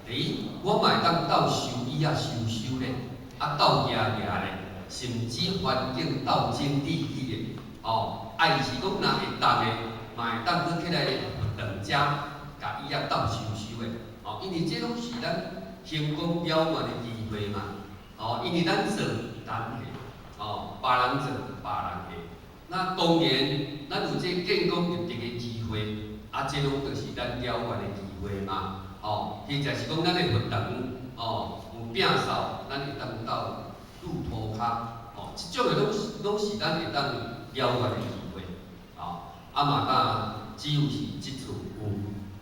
第一，我嘛会当斗修医啊，修修咧，啊斗行行咧，甚至环境斗整理去咧。哦，啊，伊是讲若会当诶，嘛会当去起来活动者，甲医业斗修修诶。哦，因为这拢是咱成功了愿诶机会嘛。哦，因为咱做咱下，哦，别人做别人下。那当然，咱有这建功立德诶机会，啊，这拢就是咱了愿诶机会嘛。哦，或者是讲咱诶活动，哦，有摒扫，咱会当到路涂骹，哦，即种诶拢是咱会当了愿诶机会，哦，啊嘛当只有是即处有，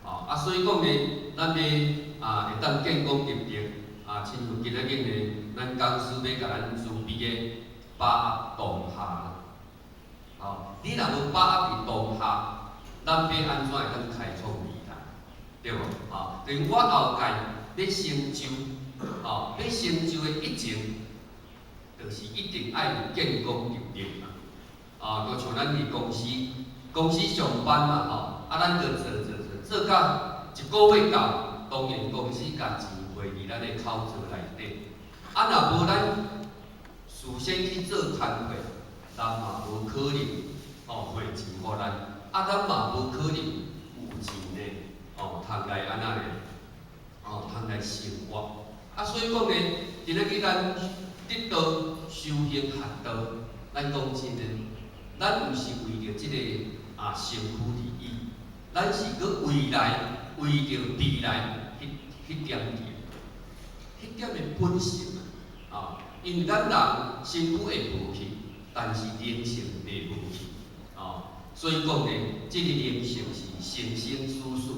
哦，啊所以讲呢，咱要会当建功立德，啊，亲像今仔日呢，咱公司要甲咱准备诶把握当下，哦，你若无把握伫当下，咱要安怎会当开创未来？对无？哦，等于我后届要成就，哦，要成就的以前，就是一定爱有建功立德嘛。哦，就像咱伫公司上班嘛，吼，啊，咱就做到一个月到，当然公司甲钱汇伫咱的口座内底。啊，若无咱事先去做摊费，咱嘛无可能汇钱互咱，啊，咱嘛无可能有钱呢。哦，通来安那咧，通来生活。啊，所以讲呢，今仔日咱得到修行学道，咱讲真诶，咱毋是为着即个身躯利益，咱是搁为着未来迄点点，迄点诶本性啊。因为咱人身躯会无去，但是灵性袂无去。所以讲呢，即个灵性是生生世世。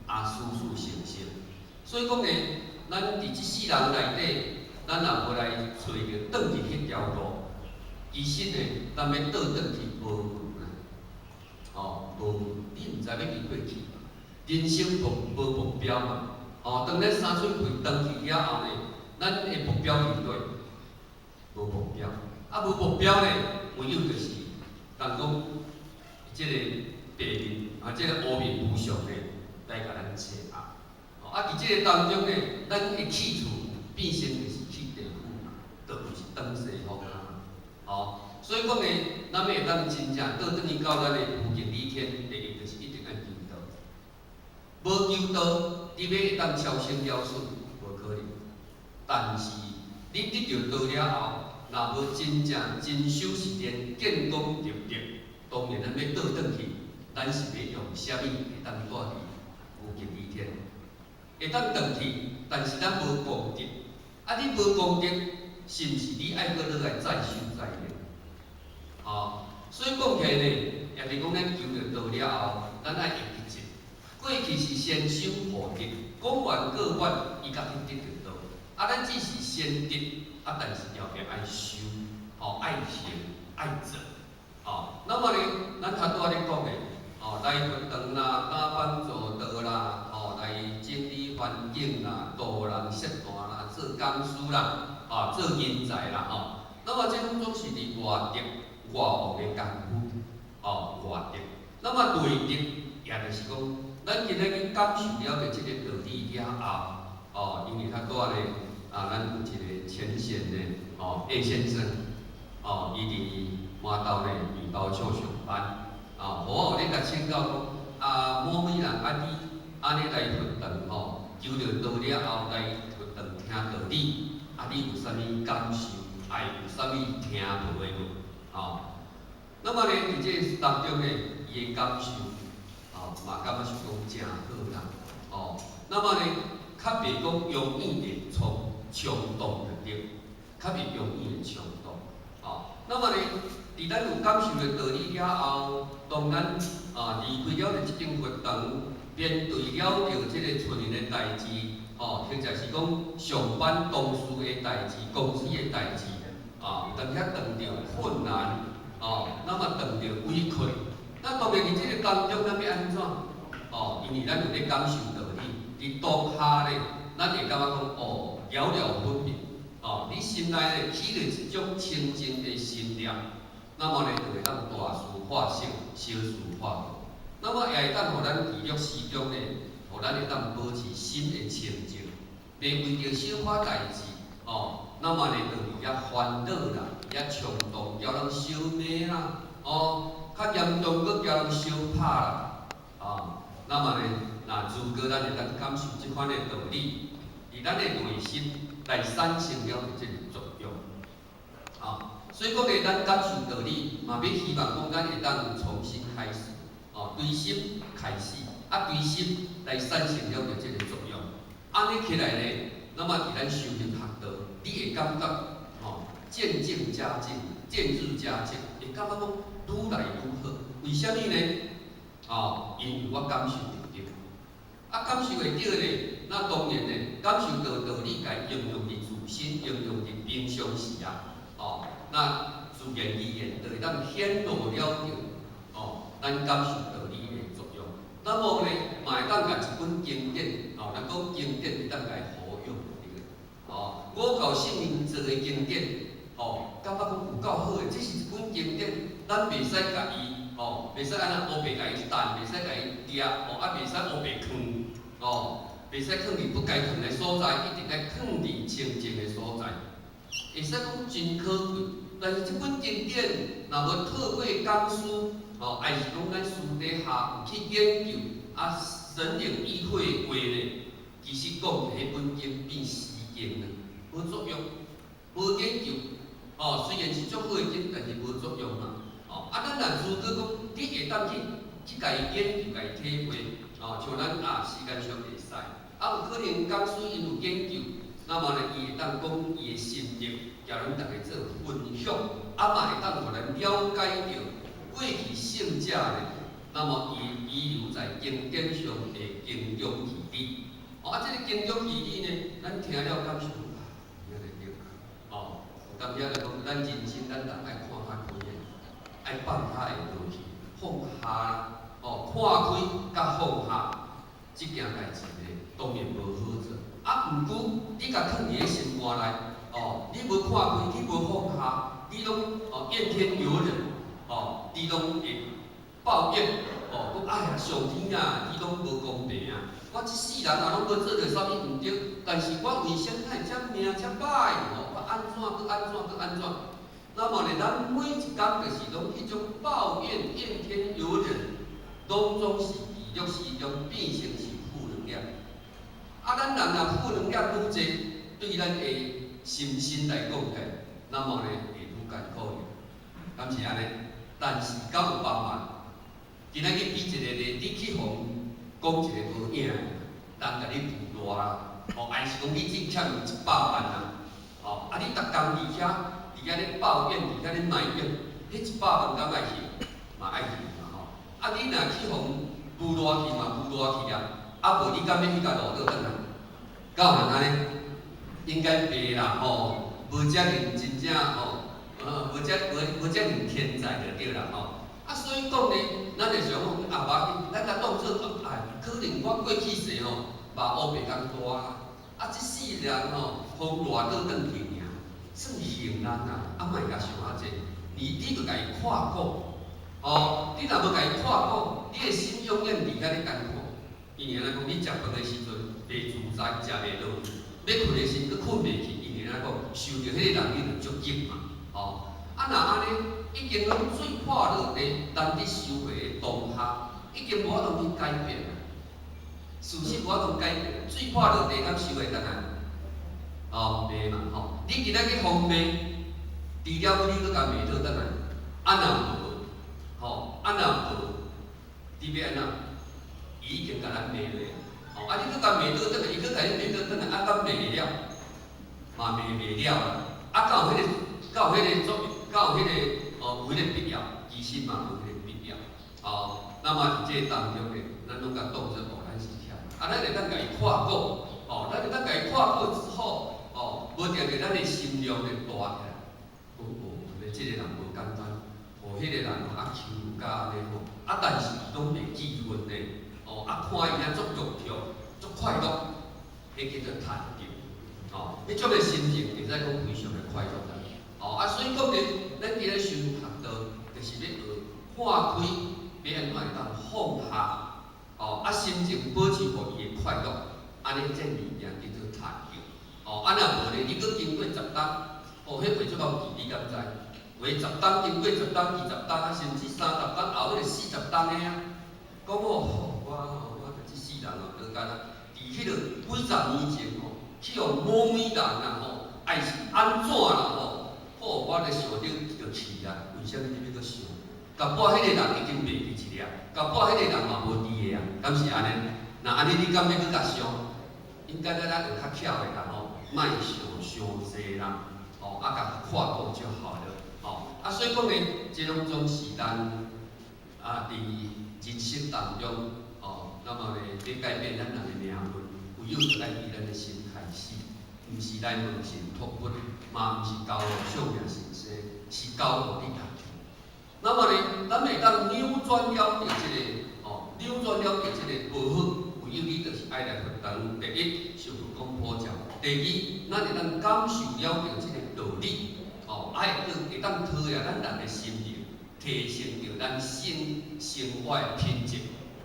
世世成生，所以讲呢，咱伫即世人内底，咱若无来找着转去迄条路，其实呢，咱要倒转去无远啦。无，你毋知要去过去，人生无目标嘛。当咱三寸血断去了后呢，咱的目标是对，无目标。无目标呢，唯有就是，人讲即个白面即个乌面无常呢。来甲咱找伫即个当中呢，咱的去处变成就是去地府嘛，就是当西方啊。所以讲呢，咱要会当真正倒转去到咱的附近理天，第一就是一定要求道。无求道，你要会当超生了顺，无可能。但是你得到道了后，若无真正真修实练，建功立德，当然咱要倒转去，咱是要用啥物会当带去？附近理天，会当转去，但是咱无功德。你无功德，是毋是你爱搁落来再修再练？所以讲起来呢，也是讲咱求着道了后，咱爱会记者。过去是先修后德，讲完过完，伊甲迄得着道。咱只是先得，但是要爱修，爱行爱做。那么呢，咱头拄仔咧讲的。来活动啦，打帮助道啦，来整理环境啦，导人设单啦，做工师啦，做人才啦，那么这拢总是伫外德外务的功夫，外德。那么内德，也就是讲，咱今仔日感受了的这个道理了后，因为较早咧，咱有一个前线的叶先生，伊伫麻豆咧面包厂上班。互我有咧甲请教讲，某某人你安尼来活动求着道了后来活动听道理，你有啥物感受？有啥物听无的无？那么呢，伫这个当中呢，伊的感受，嘛感觉是讲真好啦，那么呢，较袂讲容易会冲动着对，较袂容易会冲动，那么呢，伫咱有感受着道理了后。当咱离开了即种活动，面对了着即个厝人的代志，或者是讲上班同事的代志、公司的代志，有当遐遇到困难，那么遇到委屈，那当然伫即个当中，咱要安怎？因为咱有咧感受道理，伫当下咧，咱会感觉讲了了分明，你心内咧起着一种清净的心念。那么呢，就会当大事化小，小事化大。那么也会当互咱持续时中呢，互咱会当保持心的清净，袂为着小可代志，那么呢，就遐烦恼啦，遐冲动，叫人烧骂啦，较严重佫叫人相拍啦，那么呢，那如果咱会当感受即款的道理，以咱的内心来产生了即个作用，所以讲咧，咱感受道理，嘛要希望讲咱会当重新开始，对心开始，对心来产生了即个作用，安尼起来咧，那么伫咱修行学道，你会感觉，渐进加进，渐入佳境，会感觉讲愈来愈好。为虾米呢？因为我感受得到，感受会到咧，那当然咧，感受到道理，该应用伫自身，应用伫平常时那自然而然就会当显露了咱感受道理的作用。那么呢，嘛会当甲一本经典，咱讲经典，会当来好用五教圣人做的经典，感觉讲有够好诶，这是一本经典，咱袂使甲伊，袂使安尼乌白甲伊等，袂使甲伊掠，袂使乌白放，袂使放伫不该放的所在，一定要放伫清净的所在。会使讲真可贵，但是这本经典若无透过讲师，还是讲咱私底下有去研究，神灵意会的话呢，其实讲迄本经变死经了，无作用，无研究，虽然是足好的经，但是无作用嘛，咱若如果讲你会当去甲伊研究、甲伊体会，像咱时间上会使，有可能讲师因有研究。那么呢，伊会当讲伊的心得，交咱大家做分享，嘛会当互咱了解到过去圣者呢，那么伊遗留在经典上的经中义理。这个经中义理呢，咱听了感受听得到。感觉就讲咱人生咱人爱看较开的，爱放下的落去，放下看开甲放下，这件代志呢，当然无好做。毋过你甲藏伫个心肝内，你无看开，你无放下，你拢怨天尤人，你拢会抱怨，讲哎呀上天啊，你拢无公平啊！我一世人啊，拢无做着啥物毋对，但是我为啥会遮命遮歹？我安怎搁安怎搁安怎？那么呢，咱每一工就是拢迄种抱怨、怨天尤人，拢总是记录时中变成是负能量。咱人若负能量愈济，对咱的心身来讲起，那么呢会愈艰苦。敢是安尼？但是敢有办法？今仔日比一个咧，你去互讲一个无影的，人甲你负热啦，还是讲你只欠伊100万啊？你逐工伫遐咧抱怨，伫遐咧埋怨，迄100万敢爱还？嘛爱还嘛你若去互负热去嘛，负热去啊！无你敢要迄甲路倒转来？敢有人安尼？应该袂啦无遮尔真正无遮尔天才就对啦所以讲呢，咱会想讲无要紧，咱甲当做可能我过去世嘛乌白工大即世人风热倒转去尔，算幸人莫甲想遐济，你著甲伊看顾你若无甲伊看顾，你的心永远伫遐咧艰苦。因为安尼讲，你食饭的时阵袂自在，食袂落，要困的时阵佫困袂去，因为安尼讲受着迄个人你就足急嘛，若安尼已经拢水破落地，咱伫收回的当下，已经无法度去改变啦。事实无法度改变，水破落地，敢收会当啊？袂嘛你今仔去方便，除了你佫甲袂倒转来，若无你要安怎？伊已经甲咱骂落你佫甲骂倒转来，伊佫甲你骂倒转来，敢骂袂了？嘛骂袂了啦。敢有迄个作用？敢有迄个有迄个必要？其实嘛无迄个必要。那么伫这当中呢，咱拢甲当作咱是徛。咱会当甲伊看顾，咱会当甲伊看顾之后，无定定咱的心量会大起来。即个人无简单，迄个人求家呢但是伊拢袂记恨呢。看伊遐足肉跳、足快乐，迄叫做赚着。迄种的心情，会使讲非常的快乐啦。所以讲呢，咱伫咧修学道，就是要学看开，要安怎会当放下。心情保持互伊的快乐，安尼这理念叫做踏桥。哦，啊若无咧，你搁经过10档，哦，迄袂足够记，你敢知？话10档经过10档、20档啊，甚至30档，后尾40档的啊。讲我这世人哦，就干啊，伫迄个几十年前吼，去互某美人啊吼，爱是安怎啦吼？我咧想着就气啊，为什么你要搁想？甲我迄个人已经袂记一粒，甲我迄个人嘛无伫个啊，敢是安尼？那安尼你敢要搁甲想？应该咱有较巧的人吼，莫想伤济人，哦，啊，甲看顾就好了，哦，啊，所以讲呢，这拢总是咱伫人生当中，哦，那么呢，要改变咱人的命运，唯有就爱伫咱的心开始，毋是来问神托付，嘛毋是交互上命神仙，是交互你家己。那么呢，咱会当扭转了扭转了这个无好，唯有你就是爱来活动。第一，受佛讲普照；第二，咱会当感受了这个道理，哦，会当讨厌咱人的心灵，提升着咱生活的品质，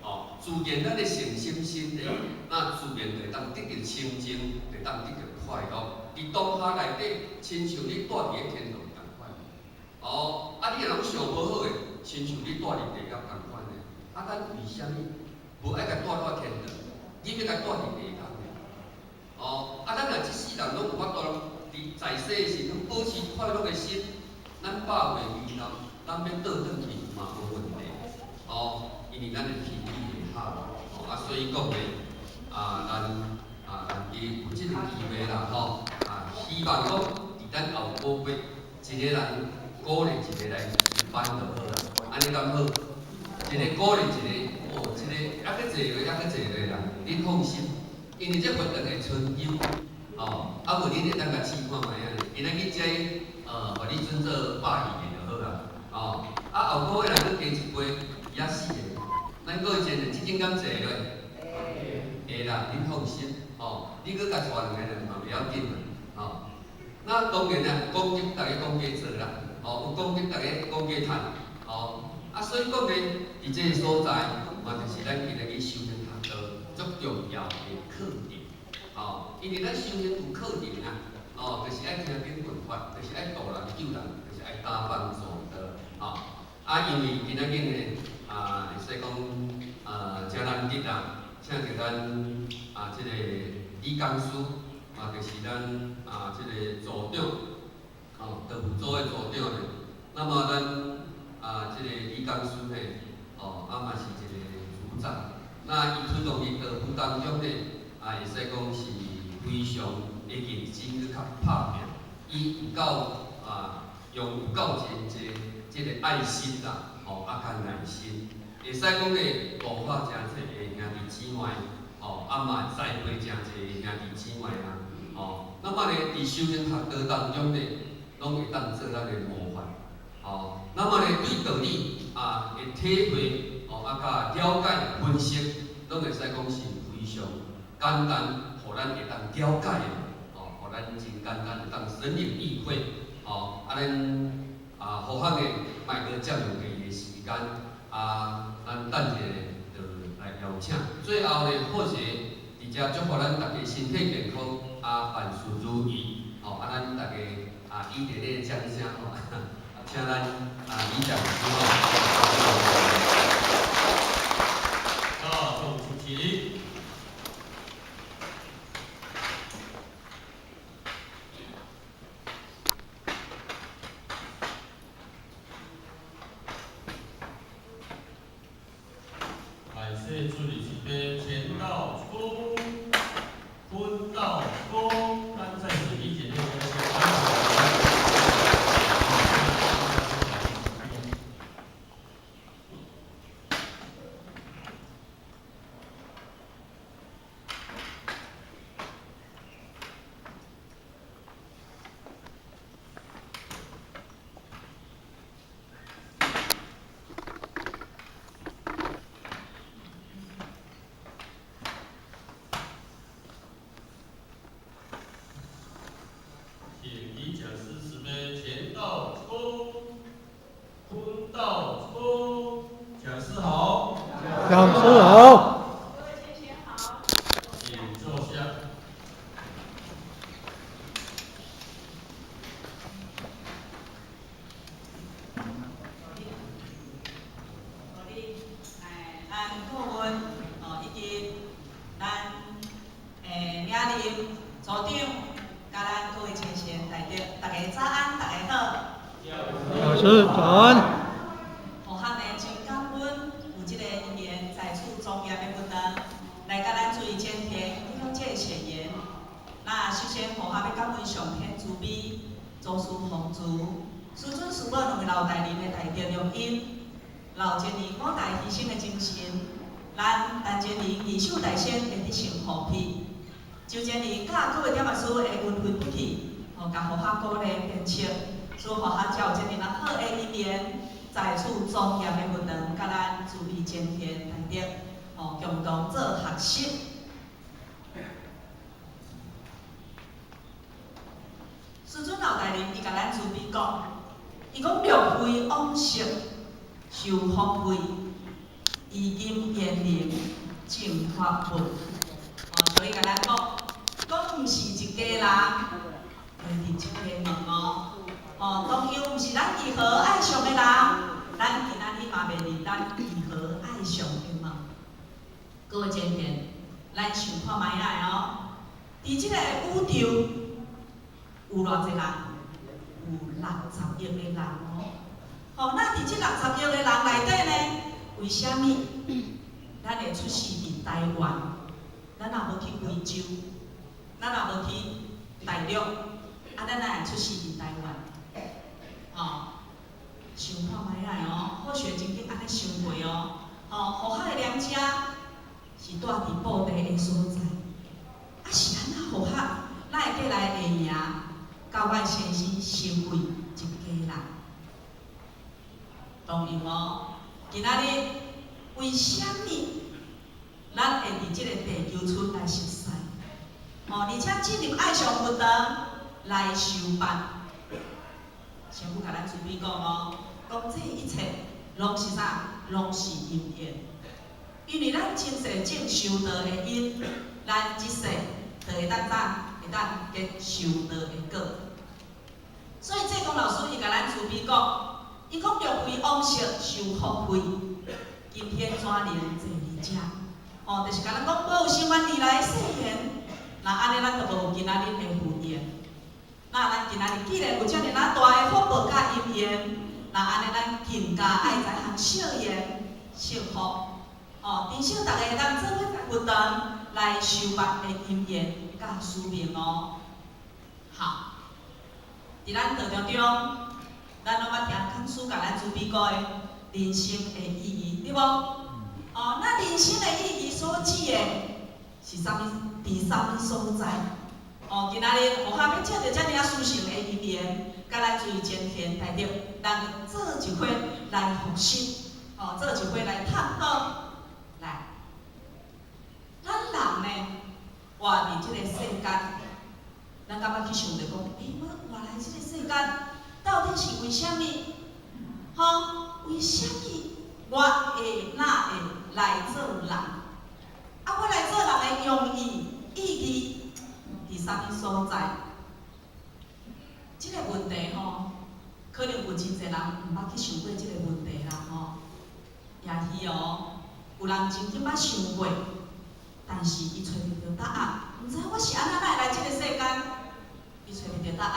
哦，自然咱的诚心心地，那自然就会当得到清净，会当得到快乐。伫当下内底，亲像你住伫天堂同款。哦，啊，你若拢想无好诶，亲像你住伫地狱同款诶。啊，咱为虾米无爱甲住天堂？你要甲住伫地狱呢？哦，啊，咱若即世人拢有法度伫在世诶时阵保持快乐诶心，咱百岁以后，咱要倒转去嘛无问题。哦，因为咱诶体力会好，哦，啊，所以讲咧，咱有即个机会啦，吼，希望讲伫咱后个月，一个人鼓励一个来上班就好啦，安尼敢好？一个鼓励一个，哦，一个还佫济个，还佫济个啦，恁放心，因为这活动会春秋，哦，啊无恁会当甲试看卖啊，今仔日这互你准做100个就好啦，哦，啊后个月若佫加一杯，也4个，咱佫会真即种敢济落，会啦，恁放心，哦，你佫甲带2个人嘛袂要紧啦，哦，那当然啦，讲吉大家讲加做啦，哦，有讲吉大家讲加趁，哦。啊，所以讲咧，伫这个所在，嘛就是咱今日去修行学道足重要的课程，哦，因为咱修行有课程啊，哦，就是爱听经闻法，就是爱度人救人，就是爱搭帮助的，哦，啊，因为今仔日呢，会使讲，真难得啊，请着咱这个李讲师，就是咱这个组长，哦，道务组的组长咧，那么咱。这个李讲师呢，哦，嘛是一个组长。那伊推动伫道务当中呢，会使讲是非常会认真去较拍拼。伊有够用有够真济这个爱心啦，哦，甲耐心，会使讲咧护法真济个兄弟姊妹，哦，嘛栽培真济兄弟姊妹啦，哦，那么呢，伫修行学道当中呢，拢会当做咱个模范。哦，那么呢，对道理会体会，哦，甲了解、分析，拢会使讲是非常简单，互咱会当了解的，哦，互咱真简单会当深入意会，哦，咱好汉的卖个占用伊的时间，咱等下就来邀请，最后呢，或者伫遮祝福咱大家身体健康，万事如意，哦，咱大家以热烈掌声，吼。请咱李讲师总主席，感谢助理这边前到冲，坤到冲，咱在此理解这个。讲师好，讲师好，各位先生好，请坐下。林组长，甲咱各位前线代表，大家早安，大家好。老师早安。学校呢真感恩有这个因缘在此庄严的活动，来甲咱注意前天提供这个前言。那首先学校要感恩上天慈悲，祖师奉祖，师尊师母两位老大人的大德良因，老前年五代牺牲的精神，咱陈前年义秀大仙会得成福气，周前年甲各位点老师会运费不去，甲学校鼓励鞭策，使学校才有这么好的因缘，在此庄严的活动，甲咱注意前天大德，共同做学习。师尊老大人，伊甲咱慈悲讲，伊讲六非往昔受福慧，以今言灵净法分。所以甲咱讲，毋是一家人，会是一家人哦。当然毋是咱义和爱上的人，咱今仔日嘛袂是咱义和爱上的嘛。各位前天，咱想看卖下哦，伫即个宇宙。有偌济人？有60亿的人哦。咱伫即60亿的人内底呢，为虾米咱会出世伫台湾？咱若无去非洲，咱若无去大陆，咱哪会出世伫台湾？想看卖来哦，好学曾经安尼想过哦。学校的娘家是住伫布地的所在，是咱学校，咱会过来下名。甲阮先生成为一家人，当然哦。今仔日为虾米咱会伫即个地球村来熟悉？而且进入爱上活动来受办。先不甲咱准备讲哦，讲这一切拢是啥？拢是因缘。因为咱前世种修道的因，咱即世就会当咋？会当结修道的果。所以这讲老师伊甲咱慈悲讲，伊讲六非往昔受福慧，今天怎能坐伫遮？就是甲咱讲，无有生源而来誓言，那安尼咱就无有今仔日的福缘。那咱今仔日既然有遮尔大的福报甲因缘，那安尼咱更加爱在行孝言、孝福。至少大家会当做伙活动来受办的因缘甲使命哦。好。伫咱道场中，咱拢捌听讲师甲咱慈悲讲的人生的意义，对无？那人生的意义所指的是啥物？伫啥物所在？今仔日学校要借着遮尔啊殊胜的因缘，甲咱注意前天大着，咱做一伙来复习，做一伙来探讨。来，咱人呢，活伫即个世间。咱感觉去想着讲，我活来即个世间，到底是为虾米？为虾米我会哪会来做人？我来做人的用意、意义伫啥物所在？即个问题可能有真侪人毋捌去想过即个问题啦也是有人真正捌想过，但是伊找袂到答案。毋知我是安怎来即个世间？伊找袂到答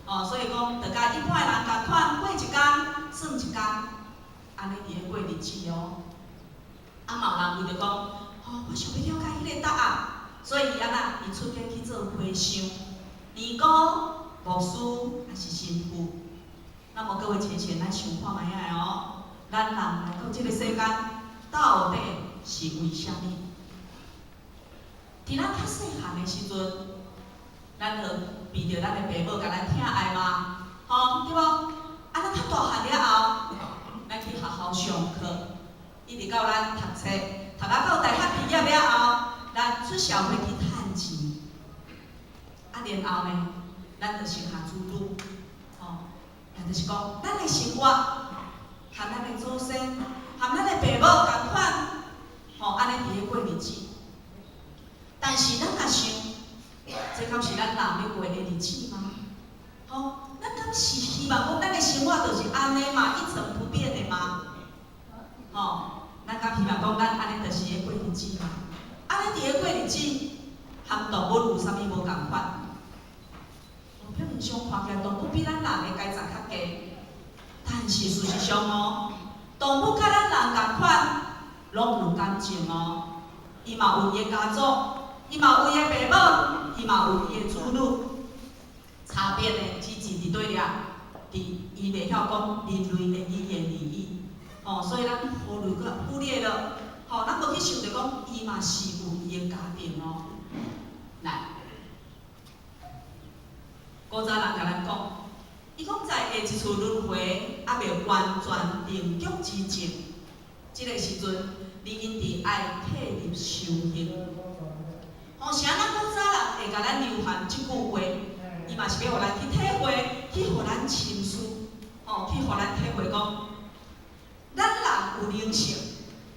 案，所以讲，着甲一般的人共款过一天算一天，安尼伫咧过日子哦。嘛有人为着讲，我想要了解迄个答案，所以伊安那伊出家去做和尚、尼姑、牧师还是神父。那么各位亲像咱想看卖下哦，咱人来到即个世间，到底是为虾米？伫咱较细汉的时阵，咱就为着咱的爸母甲咱疼爱嘛，对无？咱较大汉了后，咱去学校上课，一直到咱读册，读到大学毕业了后，咱出社会去趁钱，然后呢，咱就先下主女，也就是讲，咱的生活和咱的祖先，和咱的爸母共款，安尼伫咧过日子。但是咱若想，这敢是咱人要过的日子吗？咱敢是希望讲咱的生活就是安尼嘛，一成不变的吗？咱敢希望讲咱安尼就是咧过日子吗？安尼伫咧过日子，含动物有啥物无共款？表面上看起来动物比咱人的阶层较低，但是事实上哦，动物甲咱人共款，拢有感情哦。伊嘛有伊的家族，伊嘛有伊的爸母，伊嘛有伊的子女。差别呢，只是伫对了，伊袂晓讲人类的语言而已。所以咱忽略了，咱无去想着讲，伊嘛是有伊的家庭哦。来，古早人甲咱讲，伊讲在下一次轮回还袂完全定局之前，即个时阵，你一定爱体入修行。啥咱古早人会甲咱流传即句话，伊嘛是要互咱去体会，去互咱深思，去互咱体会讲，咱人有灵性，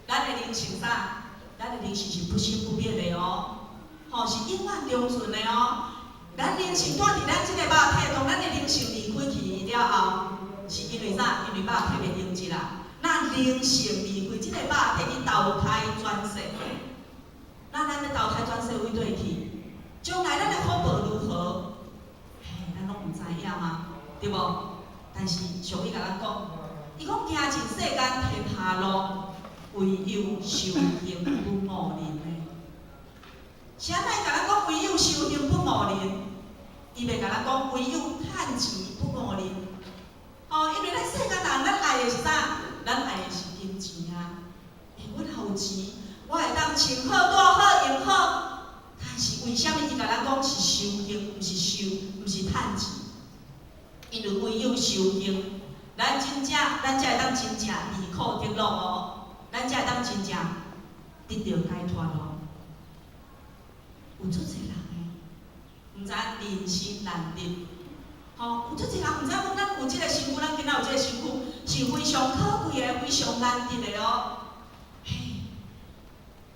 咱的灵性啥？咱的灵性是不生不灭的哦，是永远长存的哦。咱灵性住伫咱即个肉体，当咱的灵性离开去了后，是因为啥？因为肉体袂用一啦。咱灵性离开即个肉体去投胎转世，咱要投胎转世位对去，将来咱的福报如何？咱拢毋知影嘛，对无？但是上帝甲咱讲，伊讲行尽世间天下路，唯有修行不误人的。啥来甲咱讲唯有修行不误人？伊袂甲咱讲唯有趁钱不误人。因为咱世间人，咱爱的是啥？咱爱的是金钱啊！我若有钱，我会当穿好、住好、用好。但是为什么伊甲咱讲是修行，毋是趁钱？因为唯有修行，咱才会当真正离苦得乐哦，咱才会当真正得到解脱哦。有足侪人诶，毋知人生难得，有足侪人毋知讲咱有即个身躯，咱今仔有即个身躯是非常可贵诶，非常难得诶哦。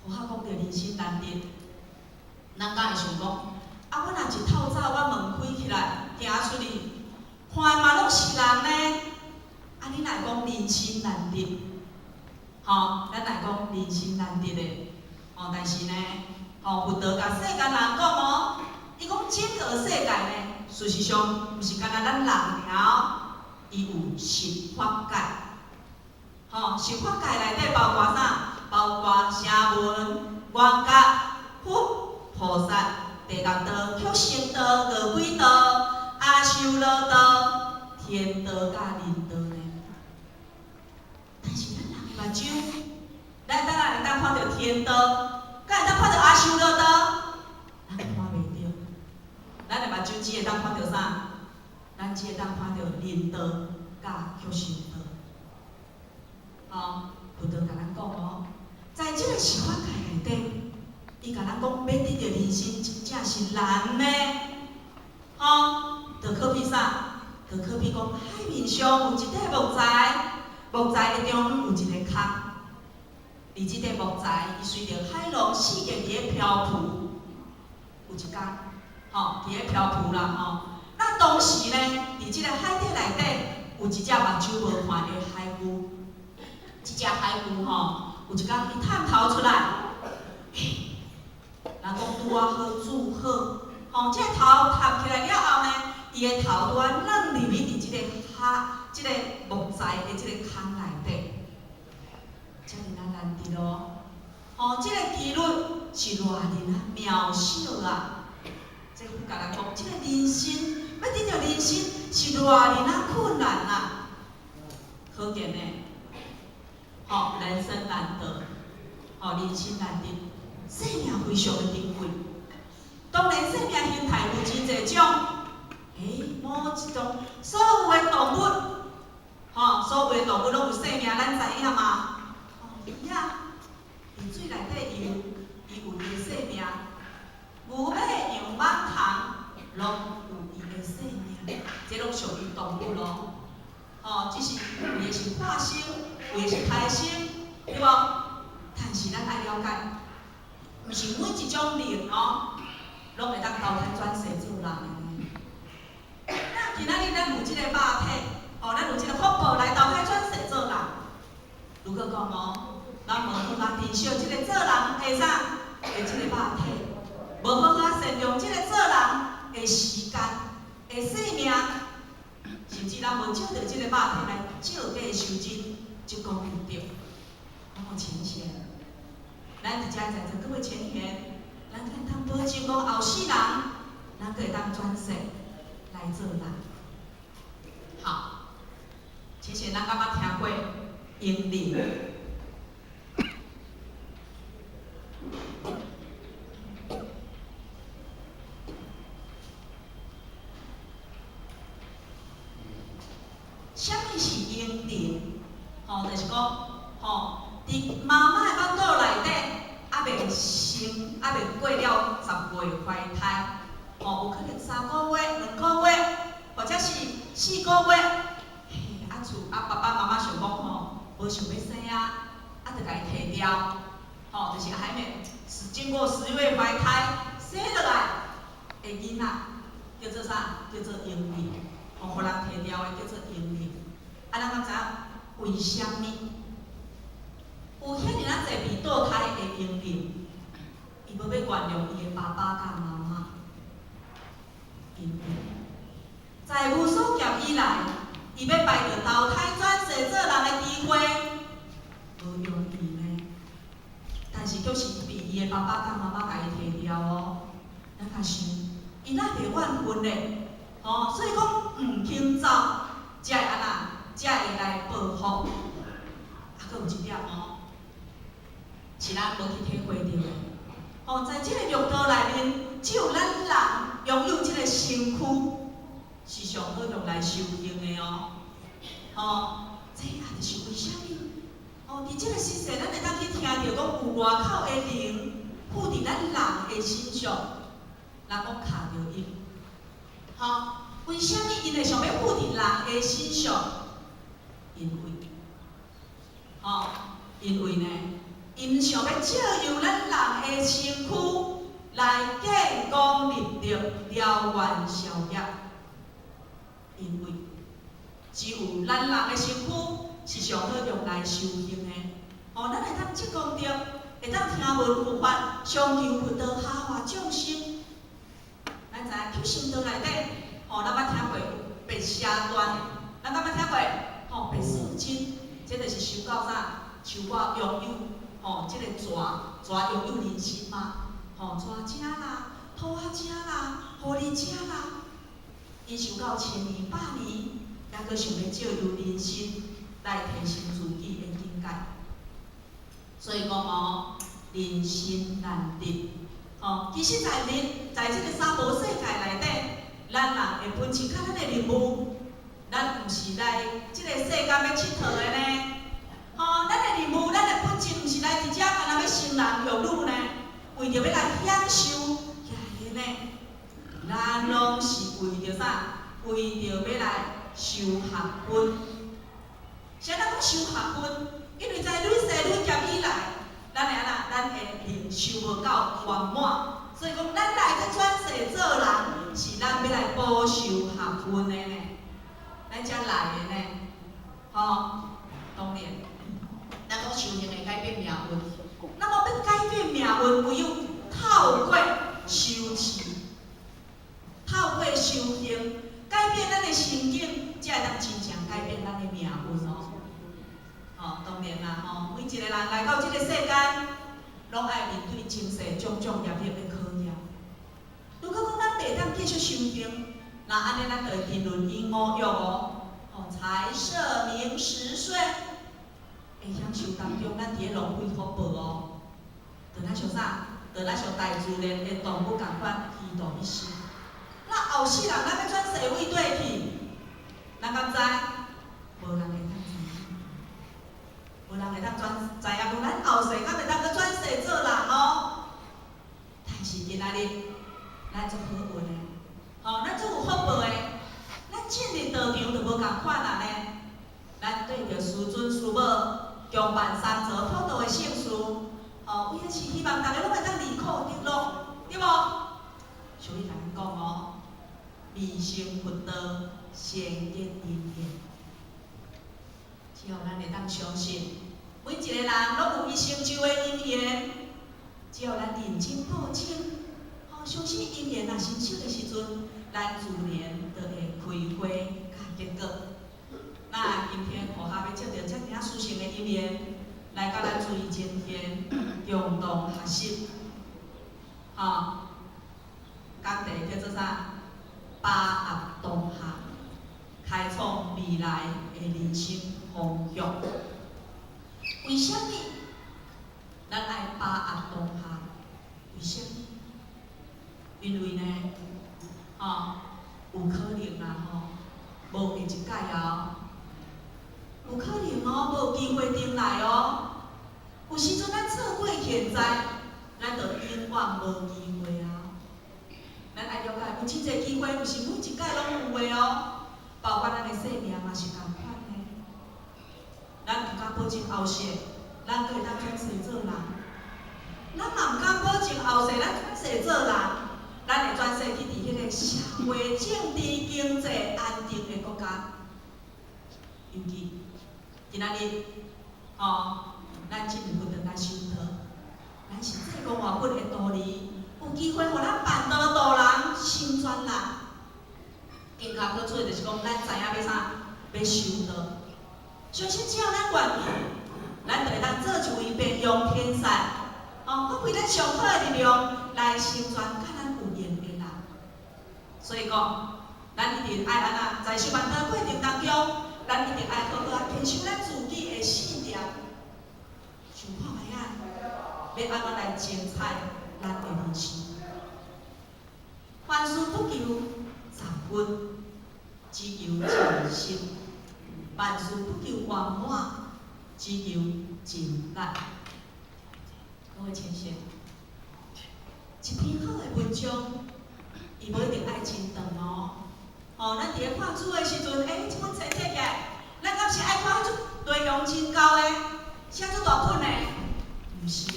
有法讲着人生难得，咱敢会想讲，我若一透早我门开起来，行出去，看嘛拢是人呢？你来讲人生难得，咱来讲人生难得诶，但是呢，佛陀甲世间人讲哦，伊讲整个世界呢，事实上毋是干那咱人尔，伊有十法界，十法界内底包括啥？包括声闻、缘觉、佛、菩萨、地藏道、畜生道、恶鬼道、阿修罗道、天道甲人道呢。但是咱人的目睭，咱会当看到天道，敢会当看到阿修罗道？咱看袂到。咱的目睭只会当看到啥？咱只会当看到人道甲畜生道。佛陀甲咱讲哦，在这个十法界内底，伊甲咱讲要得到人生真正是难呢。就可比啥？就可比讲海面上有一块木材，木材的中有一个壳，而这块木材伊随着海浪四界伫咧漂浮，有一天，伫咧漂浮啦，那当时呢，伫这个海底内底有一只目睭无看的海龟。一只海龟有一天伊探头出来，人讲拄啊好煮好，这个头探起来了后呢，伊的头拄啊软入去伫即个木材的即个坑内底，遮尔难得咯。这个几率是偌尔渺小啊！这佛甲咱讲，这个人生要得到人生是偌尔困难啊！可见呢。人生难得，人生难得，生命非常的珍贵。当然，生命形态有真侪种，某一种所有的动物，所有的动物拢有生命，咱知影嘛？鱼啊，伫水内底伊有伊的生命，牛、马、羊、蠓、虫，拢有伊的生命，这拢属于动物咯。只是有的是化生，有的是胎生，对无？但是咱来了解，毋是每一种灵拢会当投胎转世做人的。那今仔日咱有即个肉体，咱有即个福报来投胎转世做人。如果讲咱无好啊珍惜即个做人的啥，的即个肉体，无好啊甚至咱无照着即个肉体来照价收金，就讲唔对，咱有钱钱。咱伫遮在座各位前贤，咱可通保证讲后世人，咱可会当转世来做人。好，前贤咱敢捌听过英灵？啥物是英灵？就是讲，伫妈妈的腹肚内底，还未生，还未过了10月怀胎，有可能3个月、2个月，或者是4个月，爸爸妈妈想讲无想要生啊，就甲伊摕掉，就是还没经过10月怀胎生落来的囡仔，叫做啥？叫做婴灵，互人摕掉的叫做婴灵。咱敢知影为虾米？有遐尔啊侪未堕胎的婴灵，伊要原谅伊的爸爸甲妈妈，因为在无数劫以来，伊要摆着投胎转世做人的机会，无容易呢。但是就是被伊的爸爸甲妈妈甲伊摕掉哦。咱甲想，伊哪袂怨恨咧？所以讲唔肯走，才会安那？才会来报复。搁有一点是咱无去体会到的。在即个六道内面，只有咱人拥有即个身躯，是上好用来修行的哦。这也就是为虾米？伫即个时势，咱会当去听到讲有外口的灵附伫咱人的身上，人讲卡着伊。为虾米因会想要附伫人的身上？因为呢，因想要借由咱人的身躯来建功立德、了愿消业。因为只有咱人的身躯是上好用来修行的。咱会当积功德，会当听闻佛法，上求佛道，下化众生。咱知影求生道内底，咱捌听过白沙段，咱敢捌听过白素贞。这就是修到啥？修我拥有这个蛇拥有人身嘛，蛇精啦、兔仔精啦、狐狸精啦，伊修到1000年、100年，还阁想要借由人身来提升自己的境界。所以讲人心难得。其实在这个三无世界内底，咱人的本质甲咱的任务。咱毋是来即个世间要佚佗的呢，咱的任务，咱的本质毋是来伫遮安那要生男育女呢，为着要来享受遐个呢，咱拢是为着啥？为着要来修学分。啥咱讲修学分？因为在愈世愈劫以来，咱的灵修无够圆满，所以讲咱来这转世做人，是咱要来补修学分的呢。咱才来的呢，当然，咱讲修行会改变命运。那么要改变命运，唯有透过修持，透过修行，改变咱的心境，才会当真正改变咱的命运哦。当然啦，每一个人来到这个世间，拢爱面对前世种种业力的考验。如果讲咱袂当继续修行，那安尼咱就会沉沦于五欲财色名食睡，会享受当中咱伫咧浪费福报哦。就咱像啥？就咱像大自然的动物共款，虚度一生。那后世人咱要转世位对去，咱敢知？无人会当知，无人会当知影讲咱后世敢会当去转世做人哦。但是今仔日，咱足好运的，咱足有福报的。咱进入道场就无共款啊呢，咱对着师尊师母共办三座普渡的圣事，为的是希望大家拢会当离苦得乐，对无？所以咱讲未成佛道，先结因缘。只要咱会当相信，每一个人拢有伊成就的因缘，只要咱认真报称，相信姻缘若成熟的时阵，咱自然就会开花甲结果。那今天互下要接到遮尔殊胜的姻缘，来甲咱注意今天共同学习，讲题叫做啥？把握当下，开创未来的人生方向。为什么咱爱把握当下？为什么？因为呢，有可能啦无下一届有可能无机会重来有时阵咱错过现在，咱就永远无机会咱爱了解，有真侪机会，毋是每一届拢有的包括咱的生命嘛是共款的。咱毋敢保证后世，咱会当转世做人。咱嘛毋敢保证后世咱转世做人，咱会转世去伫迄个社会、政治、经济安定的国家。尤其今仔日，咱进一步来修道，咱是这个外本的道理，有机会互咱办道道人、心专人。更加好处的就是讲，咱知影要啥，要修道。相信只要咱愿意，咱就会当做一位培养天才。发挥咱上好的力量来成全甲咱有缘的人。所以讲，咱一定爱安那，在修办道过程当中，咱一定爱好好坚守咱自己的信念，想看卖要安怎来精彩咱的人生。凡事不求十分，只求真心；万事不求圆满，只求真力。各位亲戚，一篇好的文章，伊无一定爱真长咱伫咧看书的时阵，即本册摕起来，咱敢是爱看迄种内容真厚的，写出大本的？毋是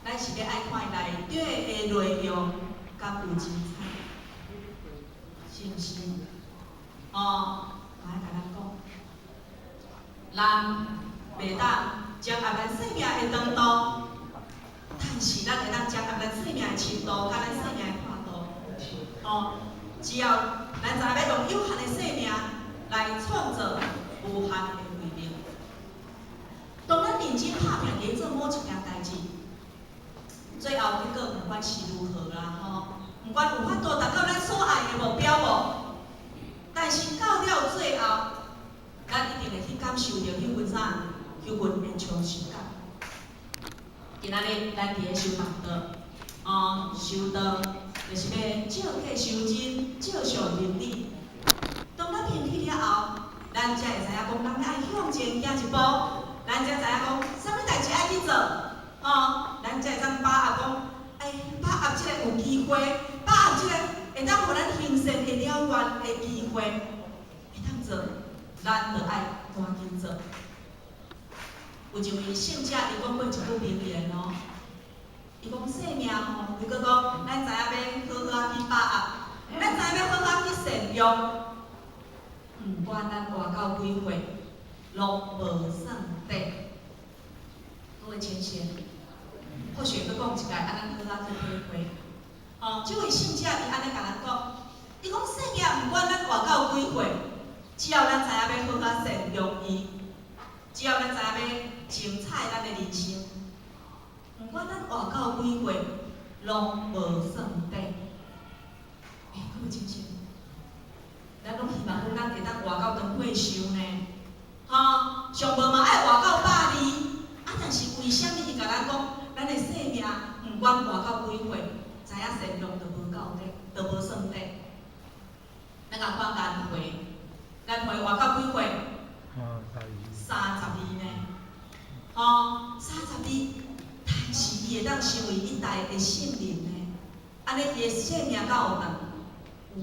咱是要爱看内底的内容，敢有精彩，是毋是？我爱甲咱讲，人袂当将后咱生命的长度。但是咱会当掌握咱生命的深度，甲咱生命的宽度。只要咱知影要用有限的生命来创造无限的慧命。当咱认真拍拼去做某一件代志，最后结果毋管是如何啦，毋管有法度达到咱所爱的目标无，但是到了最后，咱一定会去感受到迄份啥，迄份的充实感。今仔日咱伫咧修办道，修道就是要照计修真，照常伦理。当咱听去了后，咱才会知影讲，咱要爱向前行一步，咱才知影讲，啥物代志爱去做，咱才会当把握讲，把握即个有机会，把握即个会当互咱行善会了愿的机会，会当做，咱就爱赶紧做。有一位圣者，伊讲过一句名言伊讲生命如果讲咱知影要好好去把握，咱知影要好好去善用，毋管咱活到几岁，拢无算短。各位亲戚，或许要讲一个，咱好好去体会。这位圣者伊安尼甲咱讲，伊讲生命毋管咱活到几岁，只要咱知影要好好善用伊，只要咱知影要精彩咱的人生，毋管咱活到几岁，拢无算短。各位亲戚，咱拢希望咱会当活到长岁寿呢，上无嘛爱活到100年，但是为什么伊甲咱讲，咱的生命毋管活到几岁，知影善用就无够短，就无算短。咱甲看颜回，颜回活到几岁？30年呢。30年，但是伊会当成为一代的圣人呢？安尼伊的生命敢有长？有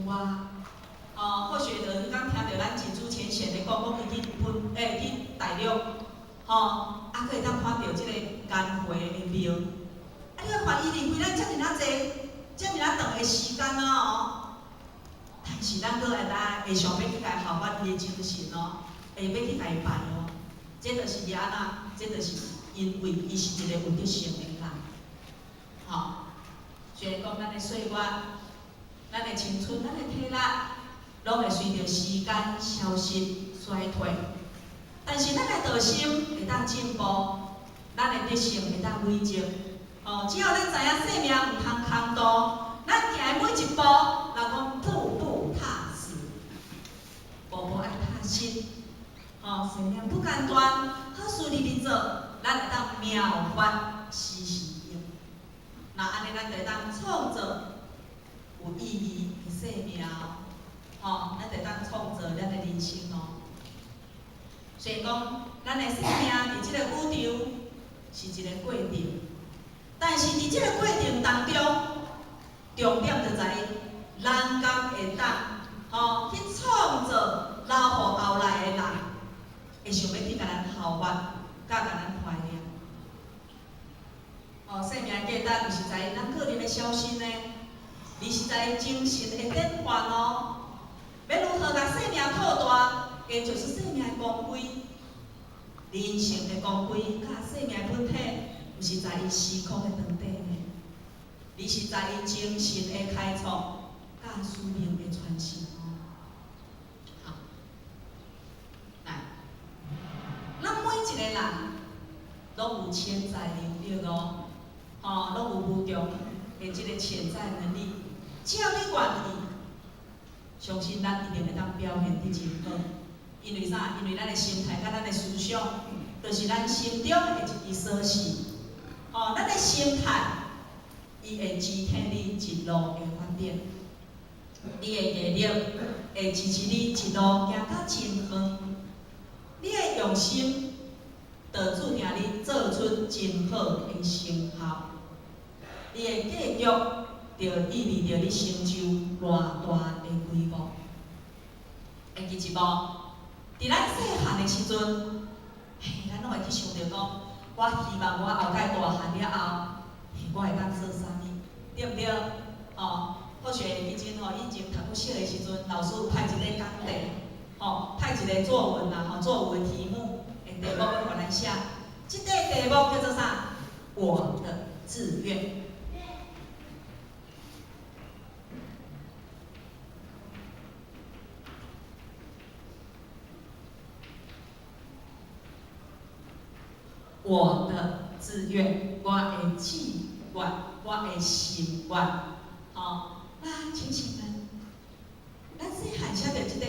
或许就你刚听到咱真主前贤的讲伊去去大陆，还可以当看到即个颜回的庙。你要看伊离开咱遮尔济、遮尔长的时间但是咱搁会想要去甲效法伊的精神会要去甲伊拜这就是安那，这就是因为伊是一个有德行的人，虽然讲咱的岁月、咱的青春、咱的体力，拢会随着时间消失衰退，但是咱的道心会当进步，咱的德性会当累积。只要咱知影生命唔通空度，咱行每一步，人讲步步踏实，步步爱踏实。生命不简单，好事日日做，咱会当妙法时时用。那安尼，咱就会当创造有意义的生命，咱就会当创造咱的人生哦。所以讲，咱的生命伫即个宇宙是一个过程，但是伫即个过程当中，重点就在于人间会当，去创造留互后来的人，会想要去甲咱效法，甲咱怀念。生命的价值就是在于咱个人的小心呢，而是在于精神的典范哦。要如何甲生命扩大，也就是生命的光辉。人性的光辉甲生命本体，毋是在于时空的长短呢，而是在于精神的开创甲使命的传承哦。好，来，咱每一个人拢有潜在能力哦，拢有无穷的即个潜在能力，只要你愿意，相信咱一定会当表现得真好。因为啥？因为咱的心态甲咱的思想，就是咱心中的一支锁匙。咱的心态，伊会支撑你一路的发展，你的毅力会支持你一路行到真远。你的用心，就注定你做出真好的成效。你的计划，就意味着你成就偌大的规模。会记一无？伫咱细汉的时阵，咱拢会去想着讲，我希望我后盖大汉了后，我会当做啥物，对毋对？或许以前以前读小的时阵，老师有派一个讲题，派一个作文啦，作文的题目，题目要互咱写。即个题目叫做啥？我的志愿。我的志愿，我的志愿，我的心愿，亲像咱细汉写着即个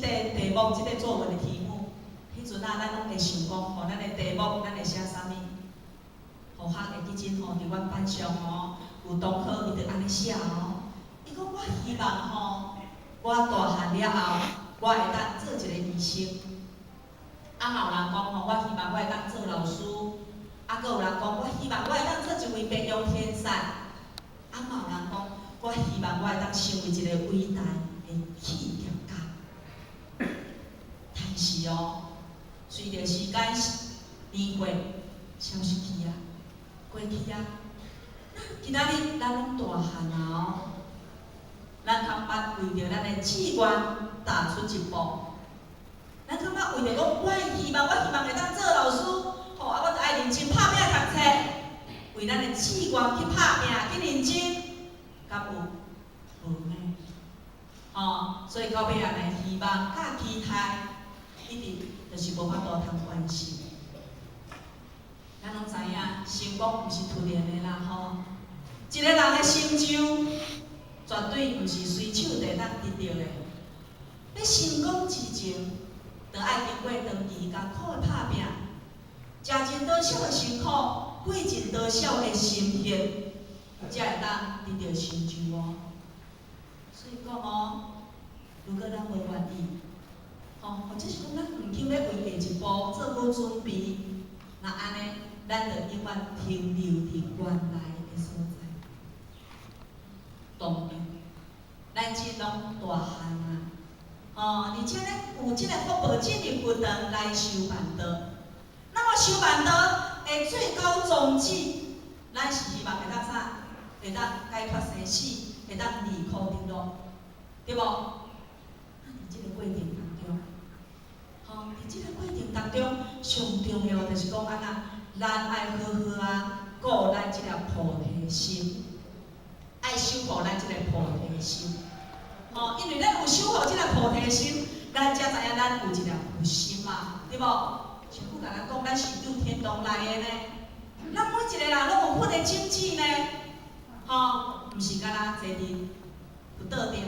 题目，即个作文的题目，迄阵咱拢会想讲，咱的题目，咱会写啥物？学校会记真伫阮班上有同学伊就安尼写伊讲我希望我大汉了后，我会当做一个医生。嘛有人讲我希望我会当做老师，阁有人讲我希望我会当做一位白羊天使，嘛有人讲我希望我会当成为一个伟大的企业家。但是随着时间年月消失去过去今仔日咱拢大汉咱通捌为着咱的志愿踏出一步。咱感觉为着讲，我希望会当做老师，我就爱认真拍拼读册，为咱的志愿去拍拼去认真，敢有？无呢。所以到尾安尼，希望甲期待，一直就是无法度通完成。咱拢知影，成功毋是突然的啦一个人的成就，绝对毋是随手就当得到的。你成功之前，就爱经过长期艰苦的拍拼，食尽多少的辛苦，费尽多少的心血，才会当得到成就所以讲如果咱无愿意，或者是讲咱唔肯要为下一步做好准备，那安尼，咱就永远停留伫原来的所在。当然，咱即拢大汉而且呢，有即个福报进入佛堂来修办道。那么修办道的最高宗旨，咱是希望会当啥？会当解脱生死，会当离苦得乐，对无？伫即个过程当中，伫即个过程当中，上重要就是讲咱爱好好顾咱即粒菩提心。爱守护咱即个菩提心。哦，因为咱有守护即个菩提心，咱才知影咱有一粒有心嘛，对无？像我甲咱讲，咱是有天堂来的呢。咱每一个人拢有份的经济呢，吼，毋是干那坐伫不倒顶，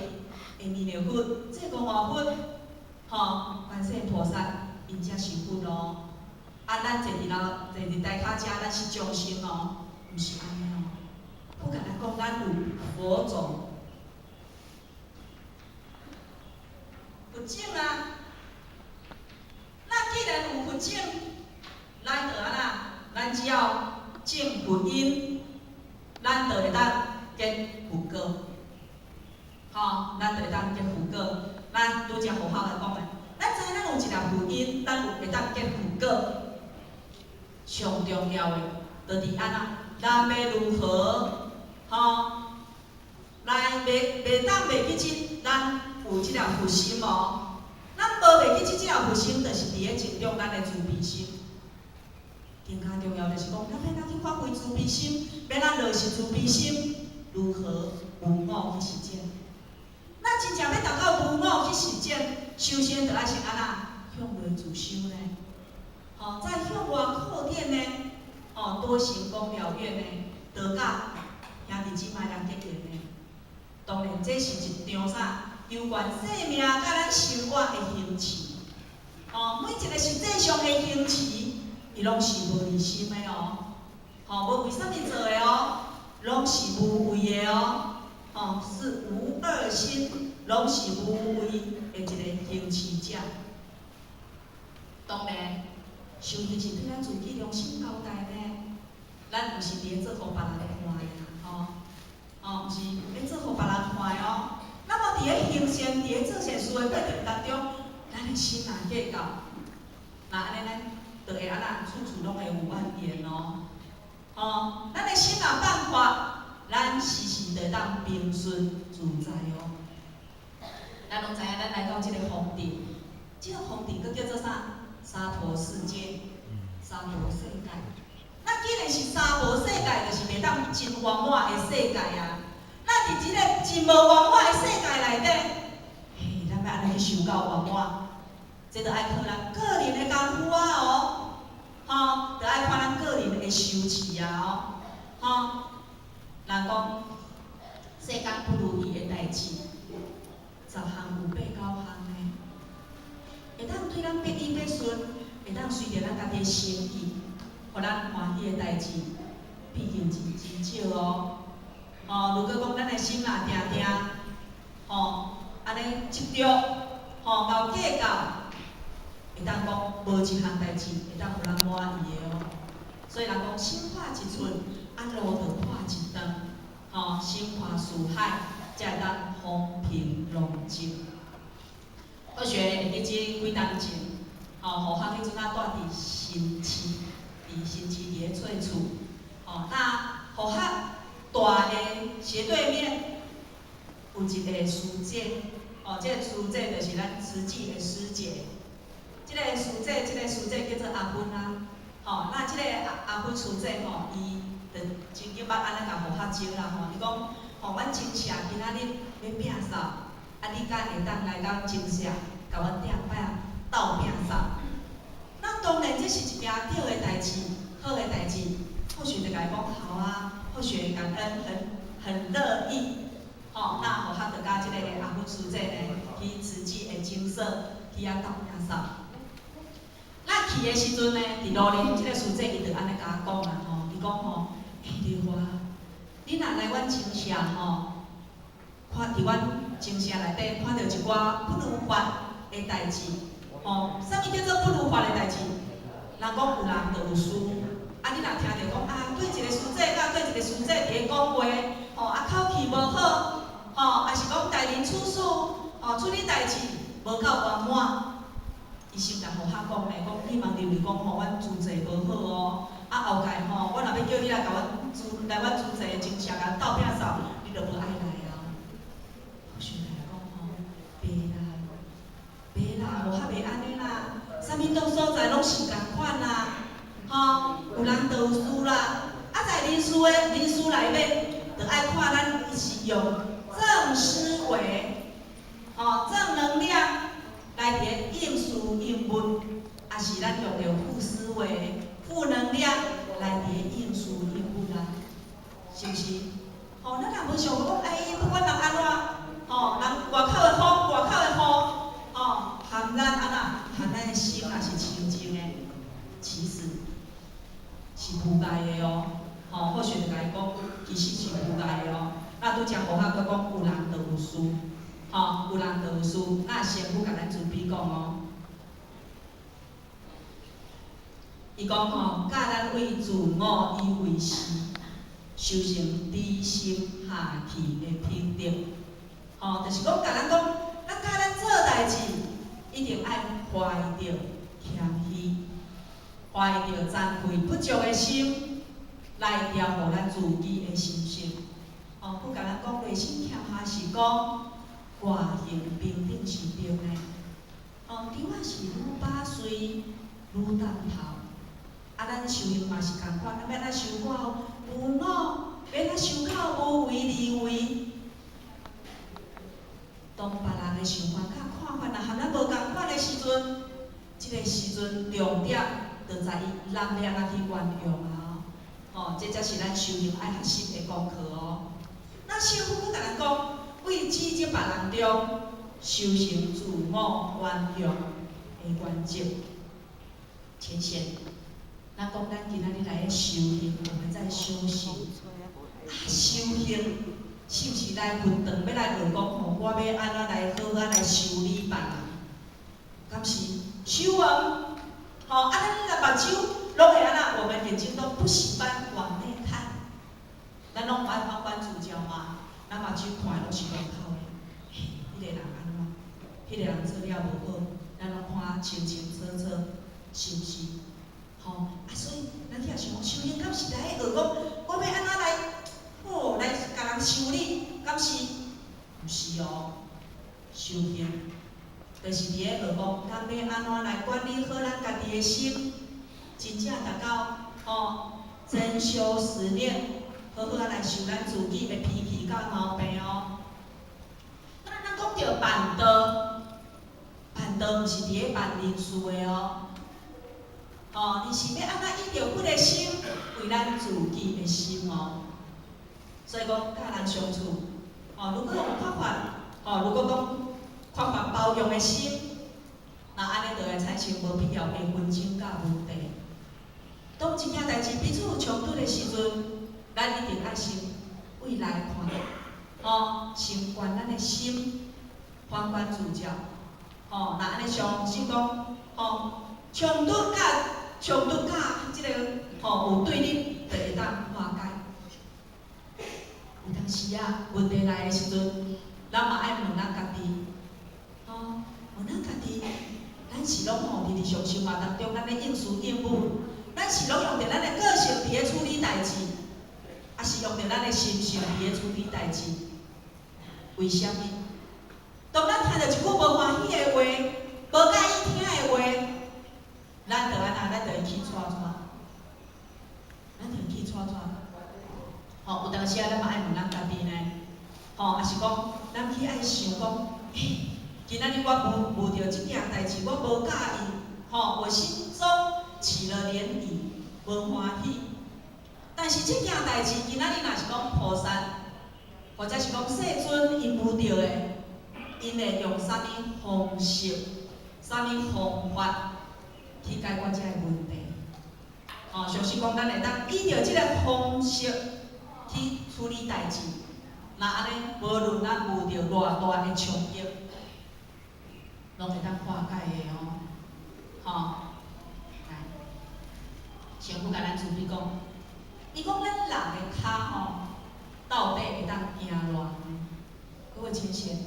下面就份，这5份，吼，观世音菩萨因才是份咯。啊，咱坐伫台骹遮，咱是众生哦，毋是安尼哦。我甲咱讲，咱有佛种。佛种啊，那既然有佛种，咱就安那，咱只要种佛因，咱就会当结佛果。吼，咱就会当结佛果。咱拄则学校来讲的，咱知影咱有一粒佛因，咱有会当结佛果。上重要的，就伫安那，咱要如何？吼，来袂当袂记即咱。有即粒佛心哦，咱无袂记即粒佛心，就是伫咧种种咱的慈悲心。更加重要就是讲，咱要咱去发挥慈悲心，要咱落实慈悲心，如何无我去实践？咱真正要达到无我去实践，首先就爱先安那向内自修呢。吼，再向外扩展呢，吼，多行功疗院呢，得甲兄弟姊妹人结缘呢。当然，这是一张啥？有关生命甲咱生活的行持，每一个实际上的行持，伊拢是无离心的哦，无为什么做的哦，拢是无为的哦，是无二心，拢是无为的一个行持者。当然，修行是对咱自己良心交代呢，咱毋是伫咧做互别人看的啦，毋是要做互别人看的哦。那么伫咧行善、伫咧做善事的过程当中，咱的心若计较，那安尼咱就会安那处处拢会有万缘哦。咱的心若办法，咱时时就当平顺自在哦。咱拢知影，咱来到即个福地，即个福地佫叫做啥？娑婆世界，娑婆世界。那既然是娑婆世界，就是袂当真圆满的世界啊。那伫即个真无圆满的世界内底，嘿，咱要安尼去修到圆满，这着爱靠咱个人的功夫啊哦，着爱看咱个人的修持啊哦，人讲世间不如意的代志，10项有8、9项呢，会当对咱百依百顺，会当随着咱家己的心意，互咱欢喜的代志，毕竟真少哦。如果讲咱的心若定定，安尼执着，搞计较，会当讲无一项代志会当互咱满意的哦。所以人讲心化一寸，路就化一丈，心化四海，才会当风平浪静。我学会记即几冬前，互学迄阵仔住伫新市，伫新市伫咧做厝，那互学大的斜对面有一个师姐，这个师姐就是咱慈济的师姐。这个师姐叫做阿芬啊，那这个阿芬师姐伊就真紧捌安尼甲互学招啦伊讲，阮真社今仔日要摒扫，你敢会当来到真社，甲阮顶摆斗摒扫？那当然这是一件对的代志，好的代志，或许就甲伊讲好啊。或许感恩很乐意，那互学着甲即个阿芬师姐呢，去慈济的精舍去斗摒扫。那去的时阵呢，伫路里，即个师姐伊就安尼甲我讲啦伊讲丽华，你若来阮精舍看伫阮精舍内底看到一寡不如法的代志，啥物叫做不如法的代志？人讲有人就有书。你若听着讲对一个师姐甲对一个师姐伫咧讲话，口气无好，还是讲待人处事，处理代志无够圆满，伊心内互学讲咧，讲你嘛认为讲阮资济无好哦，后盖我若要叫你来甲阮资济精舍甲斗摒扫，你就无爱来啊。我想来讲袂啦，互学袂安尼啦，啥物种所在拢是共款啦。有人就有事啦，在人事内面，就爱看咱是是咱用着负思维、负能量来伫应付应付啦，是不是？吼，咱若无想讲，哎，不管人安怎，吼，人外口的风，外口的雨，吼，含咱安怎，含咱的心也是清净的，其实是无碍的哦。吼，或许就甲伊讲，其实是无碍的哦。那拄则学校佫讲，有人就有书，吼，有人就有书。那先不甲咱准备讲哦。伊讲吼，教咱为自我以为是，修成知心下气的品德。吼，就是讲，甲咱讲，咱教咱做代志，一定爱怀着谦虚，怀着惭愧不足的心，来调互咱自己的心性。哦，不甲咱讲内心谦下是讲外形平等是对的。哦，对我是愈把水愈淡透。啊，咱修行嘛是共款，咱要咱修到无我，要咱修到无为而为。当别人的想法甲看法若和咱无共款的时阵，即个时阵重点就在于咱要安怎去运用啊！哦，这才是咱修行爱学习的功课哦。那师父甲咱讲，为指责别人中修行自我运用的原则。浅显，咱讲咱今仔日来修行，我们在修行。啊，修行是不是来分堂要来学讲吼？我要安怎来好啊来修理别人？敢是修完，吼啊，咱若目睭拢会安那，我们眼睛都不喜欢往内看，咱拢弯主角嘛，咱目睭看拢是外口的，嘿，迄个人安怎？迄个人做了无好，咱拢看清清楚楚，是不是？吼啊，所以咱听想修行，敢是来学讲，我要安怎来？哦，来甲人修理，敢是？毋是哦，修行就是伫咧学讲，咱要安怎来管理好咱家己的心，真正达到哦真修实练，好好来修咱自己的脾气甲毛病哦。那咱讲到办道，办道毋是伫咧办人事的哦，哦，你是要安怎依着阮的心，为咱自己的心哦。所以讲，甲人相处，哦，如果用宽泛，哦，如果讲宽泛包容的心，那安尼就会产生无必要的纷争甲问题。当一件代志彼此有冲突的时阵，咱一定爱先为来看，哦，先观咱的心，反观自照，哦，那安尼上是讲，哦，冲突甲即个，哦，有对立，就会当化解。有当时啊，问题来的时阵，咱嘛爱问咱家己，哦，问咱家己，咱是拢吼日常生活当中，咱咧应付应付，咱是拢用着咱的个性伫咧处理代志，还是用着咱的心性伫咧处理代志？为虾米？当咱听到一句无欢喜的话，无介意听的话，咱就安那，咱就会去抓，咱就会去抓。吼，有当时啊，咱嘛爱问咱家己呢，吼，也是讲，咱去爱想讲，嘿，今仔日我遇到即件代志，我无介意，吼，我心中起了涟漪，无欢喜。但是即件代志，今仔日若是讲菩萨，或者是讲世尊因遇到的，因会用啥物方式、啥物方法去解决这个问题？哦，像是讲，咱会当依照即个方式。去处理代志，那安尼无论咱遇到偌大的冲击，拢会当化解的哦。吼，来，先不甲咱准备讲，伊讲咱人的骹吼，到底会当行偌远？各位亲戚，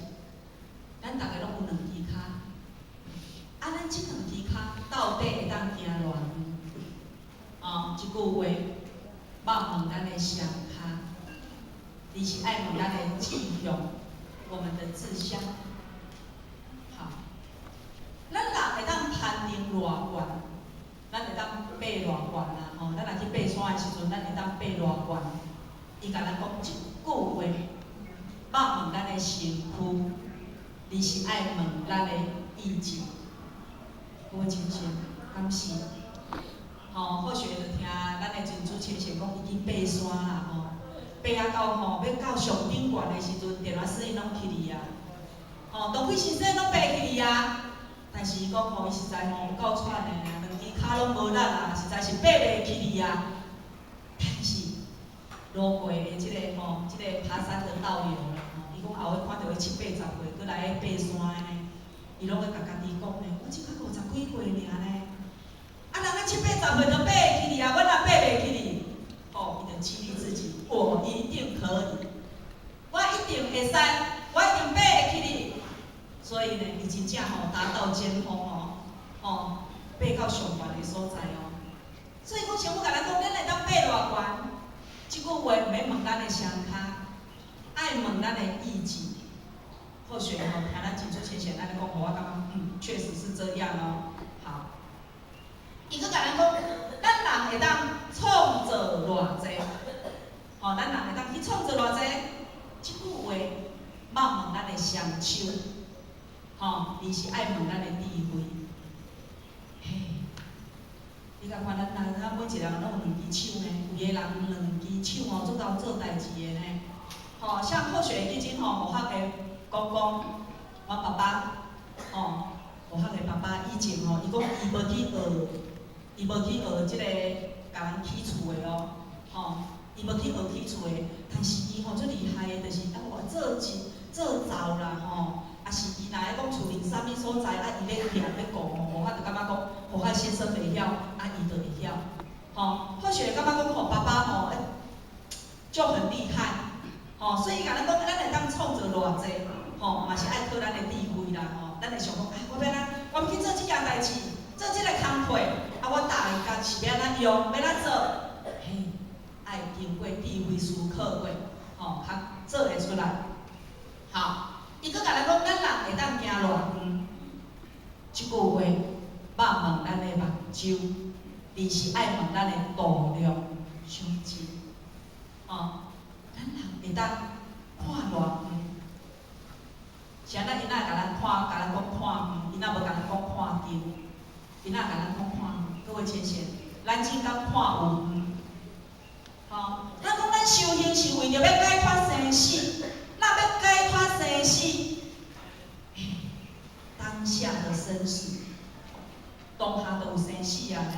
咱大家拢有两支骹，啊，咱即两支骹到底会当行偌远？哦，一句话，问咱的双骹。你是爱问咱的志向，我们的志向。好，咱人会当攀登偌远，咱会当爬偌远啦，吼，咱若去爬山的时阵，咱会当爬偌远。伊甲咱讲一句话，问咱的身躯，你是爱问咱的意志。各位亲戚，敢是？或许就听咱的真主亲像讲，伊去爬山啦，爬啊到要到上顶悬的时阵，电话声音拢去哩啊，当规身躯拢爬去哩啊。但是伊讲伊实在够喘的啊，两支骹拢无力啊，实在是爬袂去哩啊。但是路过的即个爬山的导游啦，伊讲后尾看到伊70、80岁，搁来爬山的呢，伊拢会甲家己讲呢，我只才50几岁尔呢。啊，人家70、80岁都爬会去哩啊，我哪爬袂去哩？伊就激励自己，我一定可以，我一定会使，我一定爬会去哩。所以呢，伊真正达到尖峰爬到上悬的所在哦。所以我想要甲咱讲，咱会当爬偌悬？即句话毋免问咱的双脚，爱问咱的意志。或许听咱真主亲像咱讲，我感觉确实是这样哦。好。伊阁甲咱讲，咱人会当创造偌济，咱人会当去创造偌济，即句话，莫问咱的双手，而是爱问咱的智慧。嘿，你甲看咱每一个人拢有两支手呢，有个人两支手做到做代志的呢。像或许迄阵无学的公公，我爸爸，无学的爸爸以前伊讲伊无去学。伊无去学即个甲人起厝的伊无去学起厝的，但是伊最厉害的，就是做灶啦啊是伊若讲厝里啥物所在，伊咧徛咧顾无法度感觉讲，我先生袂晓，伊就会晓，或许感觉讲爸爸就很厉害，所以甲咱讲，咱会当创造偌济，嘛是爱靠咱的智慧啦，咱会想讲，我要去做即件代志。做即个工课，我大家是要安怎用，要安怎做？嘿，爱经过智慧思考过，较做会出来。好，伊阁甲咱讲，咱人会当行偌远，即句话，莫问咱的目睭，而是爱问咱的度量相近。咱人会当看偌远，是安怎因仔甲咱讲看远，因仔无甲咱讲看近。因仔甲咱讲看，各位亲戚，咱只讲看有远。咱讲咱修行是为着要解脱生死，那要解脱生死，当下的生死，当下就有生死啊呢，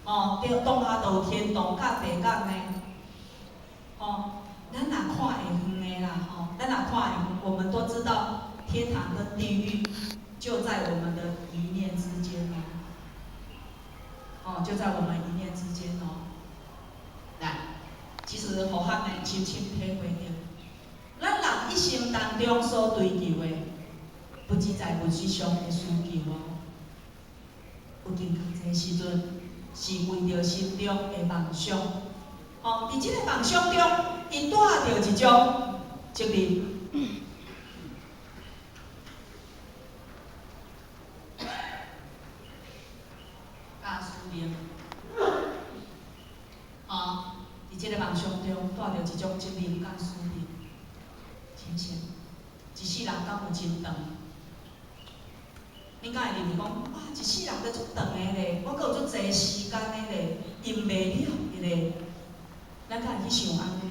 当下就有天堂甲地狱呢，咱若看会远的啦，咱若看会远，我们都知道天堂跟地狱就在我们的一念之间就在我们一念之间来，其实互咱呢深深体会着，咱人一生当中所追求的，不只在物质上的需求有真济时阵是为着心中的梦想。伫即个梦想中，伊带着一种责任。伫即个梦想中带着一种责任甲使命，亲像一世人敢有真长？恁敢会认为讲，一世人都足长的咧，我阁有足济时间的咧，用袂了的咧？咱敢会去想安尼？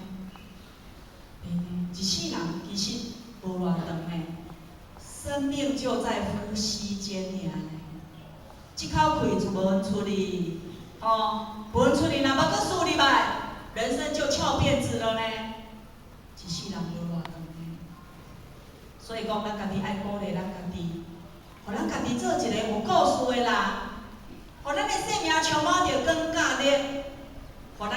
一世人其实无偌长呢，生命就在呼吸间尔呢。一口气就无出去，无出去，若无阁输入来，人生就翘辫子了呢。一世人无偌长呢，所以讲咱家己爱鼓励咱家己，互咱家己做一个有故事的人，互咱的生命充满着光甲热，互咱。